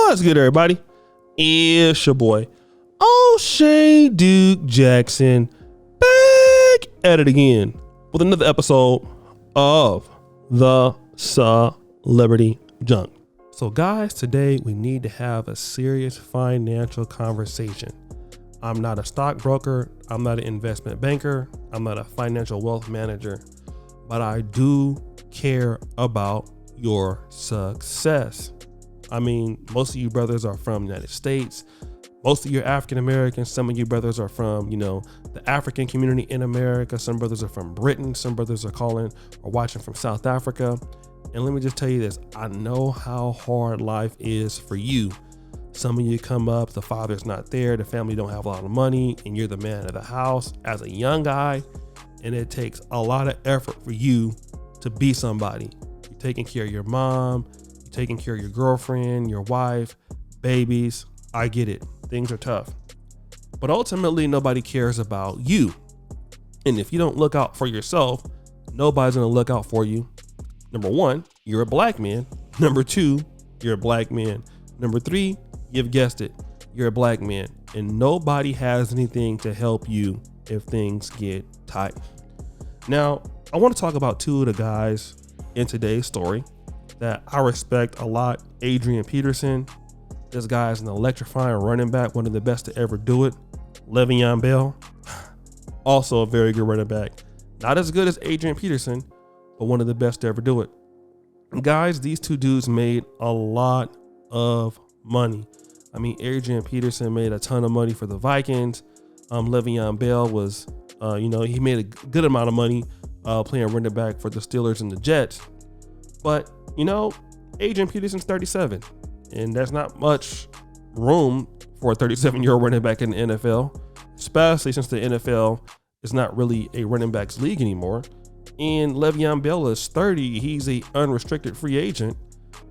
What's good, everybody? It's your boy, O'Shea Duke Jackson, back at it again with another episode of the Celebrity Junk. So guys, today we need to have a serious financial conversation. I'm not a stockbroker, I'm not an investment banker, I'm not a financial wealth manager, but I do care about your success. I mean, most of you brothers are from the United States. Most of you are African Americans. Some of you brothers are from, the African community in America. Some brothers are from Britain. Some brothers are calling or watching from South Africa. And let me just tell you this. I know how hard life is for you. Some of you come up, the father's not there, the family don't have a lot of money, and you're the man of the house as a young guy. And it takes a lot of effort for you to be somebody. You're taking care of your mom, you're taking care of your girlfriend, your wife, babies. I get it. Things are tough. But ultimately, nobody cares about you. And if you don't look out for yourself, nobody's going to look out for you. Number one, you're a black man. Number two, you're a black man. Number three, you've guessed it, you're a black man. And nobody has anything to help you if things get tight. Now, I want to talk about two of the guys in today's story that I respect a lot. Adrian Peterson. This guy is an electrifying running back, one of the best to ever do it. Le'Veon Bell, also a very good running back. Not as good as Adrian Peterson, but one of the best to ever do it. Guys, these two dudes made a lot of money. I mean, Adrian Peterson made a ton of money for the Vikings. Le'Veon Bell was, he made a good amount of money playing running back for the Steelers and the Jets. But, Adrian Peterson's 37, and there's not much room for a 37-year-old running back in the NFL, especially since the NFL is not really a running backs league anymore. And Le'Veon Bell is 30. He's a unrestricted free agent,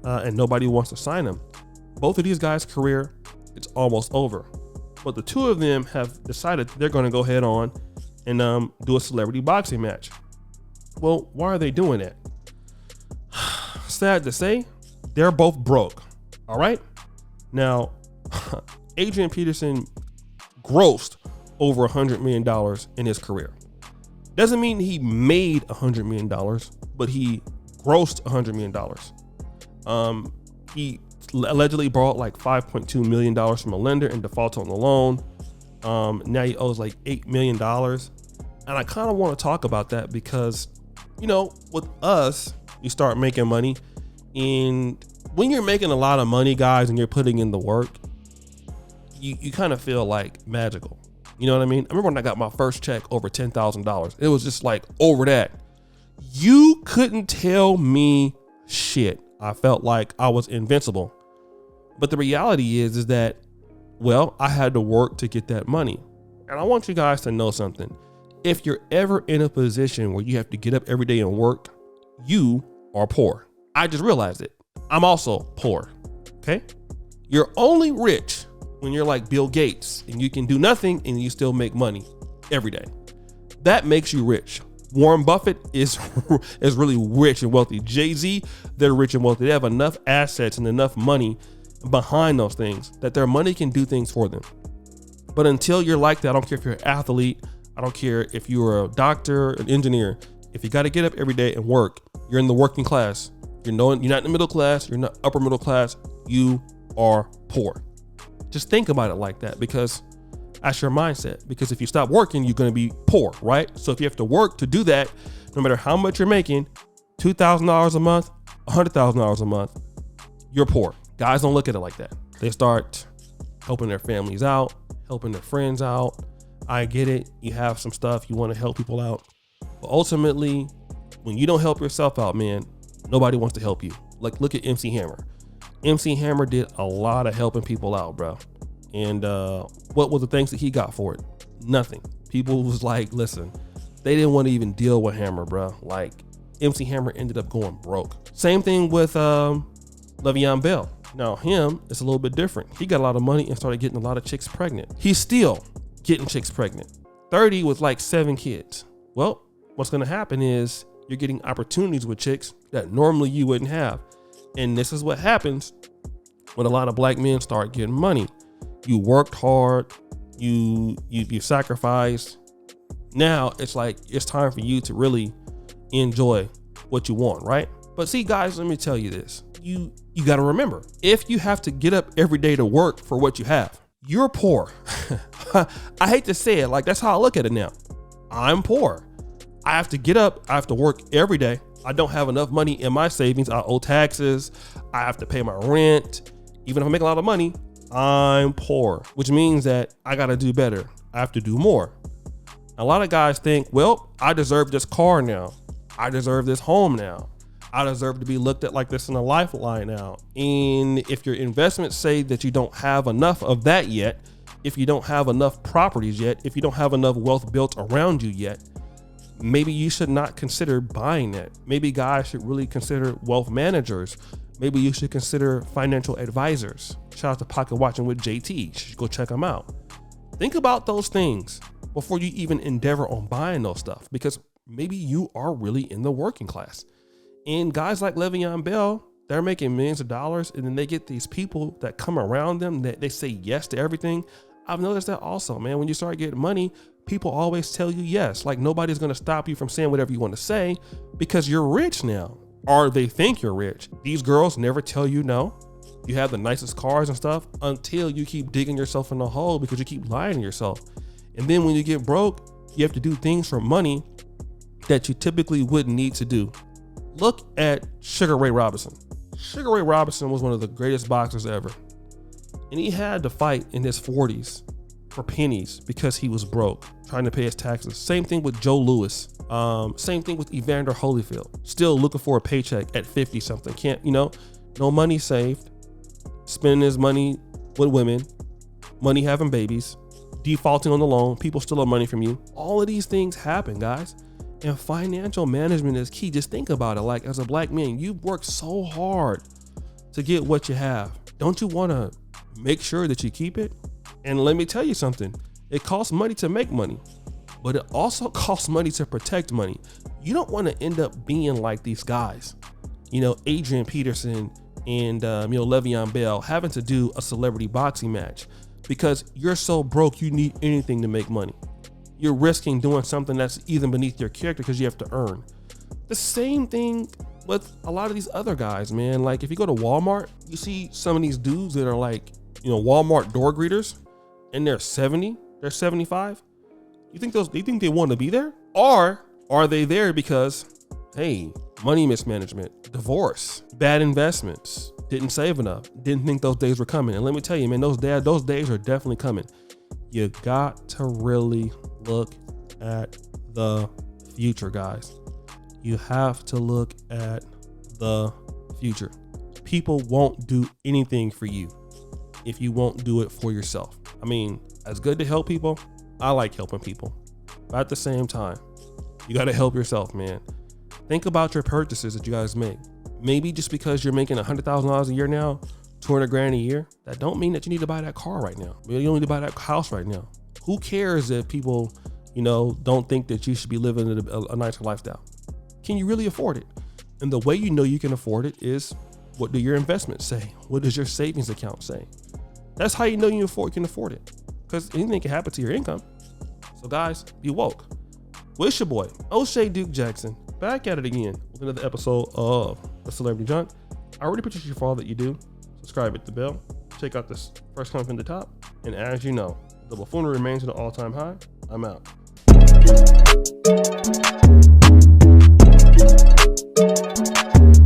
and nobody wants to sign him. Both of these guys' career, it's almost over. But the two of them have decided they're going to go head on and do a celebrity boxing match. Well, why are they doing that? Sad to say, they're both broke. All right. Now, Adrian Peterson grossed over $100 million in his career. Doesn't mean he made $100 million, but he grossed $100 million. He allegedly borrowed like $5.2 million from a lender and defaulted on the loan. Now he owes like $8 million. And I kind of want to talk about that because, with us, you start making money. And when you're making a lot of money, guys, and you're putting in the work, you kind of feel like magical. You know what I mean? I remember when I got my first check over $10,000. It was just like over that. You couldn't tell me shit. I felt like I was invincible. But the reality is that, I had to work to get that money. And I want you guys to know something. If you're ever in a position where you have to get up every day and work, you are poor. I just realized it. I'm also poor. Okay? You're only rich when you're like Bill Gates and you can do nothing and you still make money every day. That makes you rich. Warren Buffett is really rich and wealthy. Jay-Z, they're rich and wealthy. They have enough assets and enough money behind those things that their money can do things for them. But until you're like that, I don't care if you're an athlete, I don't care if you're a doctor, an engineer, if you got to get up every day and work, you're in the working class. You're not in the middle class, you're not upper middle class, you are poor. Just think about it like that, because that's your mindset. Because if you stop working, you're going to be poor, right? So if you have to work to do that, no matter how much you're making, $2,000 a month, $100,000 a month, you're poor. Guys don't look at it like that. They start helping their families out, helping their friends out. I get it. You have some stuff, you want to help people out. But ultimately, when you don't help yourself out, man, nobody wants to help you. Like, look at MC Hammer. MC Hammer did a lot of helping people out, bro. And what were the things that he got for it? Nothing. People was like, listen, they didn't want to even deal with Hammer, bro. Like, MC Hammer ended up going broke. Same thing with Le'Veon Bell. Now, him, it's a little bit different. He got a lot of money and started getting a lot of chicks pregnant. He's still getting chicks pregnant. 30 with like 7 kids. Well, what's going to happen is you're getting opportunities with chicks that normally you wouldn't have. And this is what happens when a lot of black men start getting money. You worked hard, you sacrificed. Now it's like it's time for you to really enjoy what you want, right? But see, guys, let me tell you this. You got to remember, if you have to get up every day to work for what you have, you're poor. I hate to say it, like that's how I look at it now. I'm poor. I have to get up, I have to work every day. I don't have enough money in my savings. I owe taxes. I have to pay my rent. Even if I make a lot of money, I'm poor, which means that I got to do better. I have to do more. A lot of guys think, well, I deserve this car now. I deserve this home now. I deserve to be looked at like this in a lifeline now. And if your investments say that you don't have enough of that yet, if you don't have enough properties yet, if you don't have enough wealth built around you yet, maybe you should not consider buying that. Maybe guys should really consider wealth managers. Maybe you should consider financial advisors. Shout out to Pocket Watching with JT. You should go check them out. Think about those things before you even endeavor on buying those stuff, because maybe you are really in the working class. And guys like Le'Veon Bell, they're making millions of dollars, and then they get these people that come around them that they say yes to everything. I've noticed that also, man. When you start getting money, people always tell you yes. Like nobody's going to stop you from saying whatever you want to say because you're rich now, or they think you're rich. These girls never tell you no. You have the nicest cars and stuff until you keep digging yourself in the hole because you keep lying to yourself. And then when you get broke, you have to do things for money that you typically wouldn't need to do. Look at Sugar Ray Robinson. Sugar Ray Robinson was one of the greatest boxers ever. And he had to fight in his 40s for pennies because he was broke, trying to pay his taxes. Same thing with Joe Louis. Same thing with Evander Holyfield. Still looking for a paycheck at 50 something. Can't, no money saved. Spending his money with women, money having babies, defaulting on the loan, people steal money from you. All of these things happen, guys. And financial management is key. Just think about it. Like as a black man, you've worked so hard to get what you have. Don't you want to make sure that you keep it? And let me tell you something. It costs money to make money, but it also costs money to protect money. You don't want to end up being like these guys, Adrian Peterson and, Le'Veon Bell having to do a celebrity boxing match because you're so broke, you need anything to make money. You're risking doing something that's even beneath your character because you have to earn. The same thing with a lot of these other guys, man. Like if you go to Walmart, you see some of these dudes that are like, Walmart door greeters, and they're 70, they're 75. You think they want to be there? Or are they there because, hey, money mismanagement, divorce, bad investments, didn't save enough, didn't think those days were coming? And let me tell you, man, those days are definitely coming. You got to really look at the future, guys. You have to look at the future. People won't do anything for you if you won't do it for yourself. I mean, it's good to help people. I like helping people. But at the same time, you got to help yourself, man. Think about your purchases that you guys make. Maybe just because you're making $100,000 a year now, 200 grand a year, that don't mean that you need to buy that car right now. Maybe you don't need to buy that house right now. Who cares if people, don't think that you should be living a nicer lifestyle? Can you really afford it? And the way you know you can afford it is, what do your investments say? What does your savings account say? That's how you know you can afford it, because anything can happen to your income. So guys, be woke. Well, it's your boy, O'Shea Duke Jackson, back at it again with another episode of The Celebrity Junk. I really appreciate you for all that you do. Subscribe, hit the bell, check out this first comment in the top. And as you know, the buffoonery remains at an all-time high. I'm out.